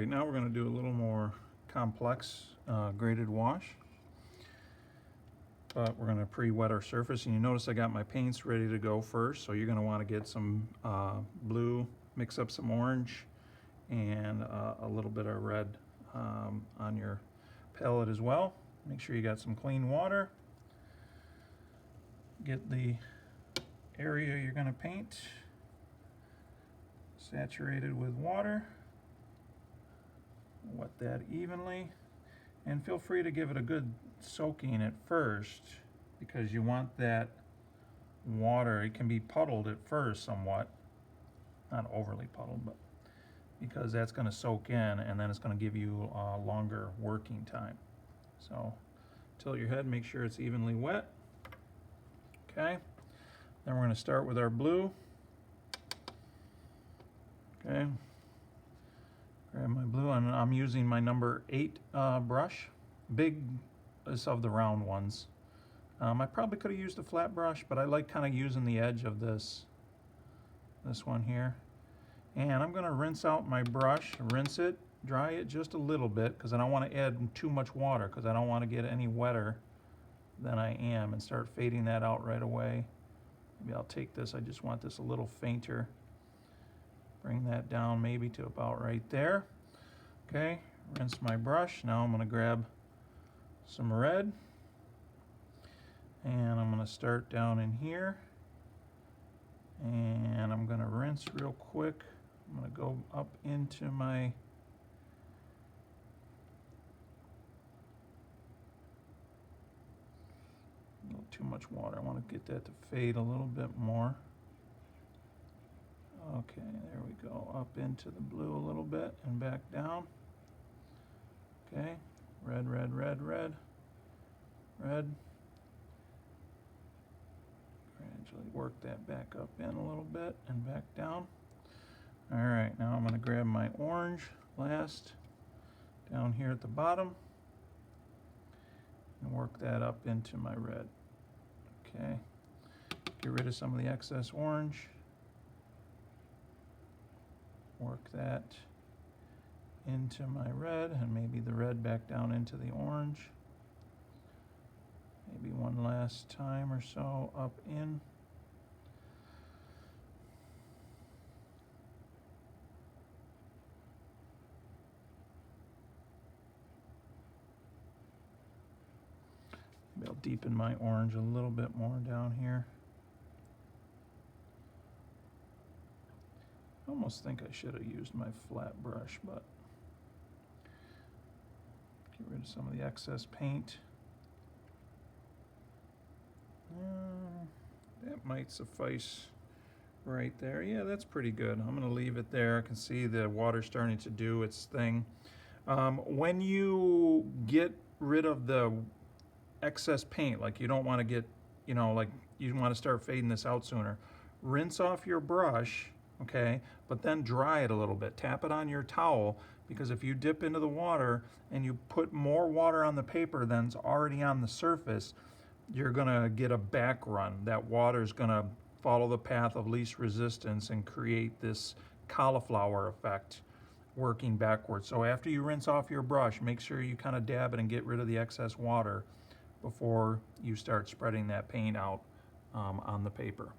Alright, now we're going to do a little more complex graded wash. But we're going to pre-wet our surface, and you notice I got my paints ready to go first, so you're going to want to get some blue, mix up some orange, and a little bit of red on your palette as well. Make sure you got some clean water. Get the area you're going to paint saturated with water. Wet that evenly, and feel free to give it a good soaking at first, because you want that water, it can be puddled at first somewhat, not overly puddled, but because that's going to soak in, and then it's going to give you a longer working time. So tilt your head, make sure it's evenly wet. Okay, then we're going to start with our blue. Okay, grab my blue, and I'm using my number 8 brush. Big is of the round ones. I probably could have used a flat brush, but I like kind of using the edge of this one here. And I'm going to rinse out my brush, rinse it, dry it just a little bit, because I don't want to add too much water, because I don't want to get any wetter than I am, and start fading that out right away. Maybe I'll take this, I just want this a little fainter. Bring that down maybe to about right there. Okay, rinse my brush. Now I'm going to grab some red, and I'm going to start down in here, and I'm going to rinse real quick. I'm going to go up into my a little too much water. I want to get that to fade a little bit more. Okay, there we go. Up into the blue a little bit and back down. Okay, red, red, red, red, red. Gradually work that back up in a little bit and back down. All right, now I'm going to grab my orange last down here at the bottom and work that up into my red. Okay, get rid of some of the excess orange. Work that into my red, and maybe the red back down into the orange. Maybe one last time or so up in. Maybe I'll deepen my orange a little bit more down here. I almost think I should have used my flat brush, but get rid of some of the excess paint. That might suffice right there. Yeah, that's pretty good. I'm going to leave it there. I can see the water starting to do its thing. When you get rid of the excess paint, like you don't want to get, like you want to start fading this out sooner, rinse off your brush. Okay, but then dry it a little bit. Tap it on your towel, because if you dip into the water and you put more water on the paper than's already on the surface, you're gonna get a back run. That water's gonna follow the path of least resistance and create this cauliflower effect working backwards. So after you rinse off your brush, make sure you kind of dab it and get rid of the excess water before you start spreading that paint out on the paper.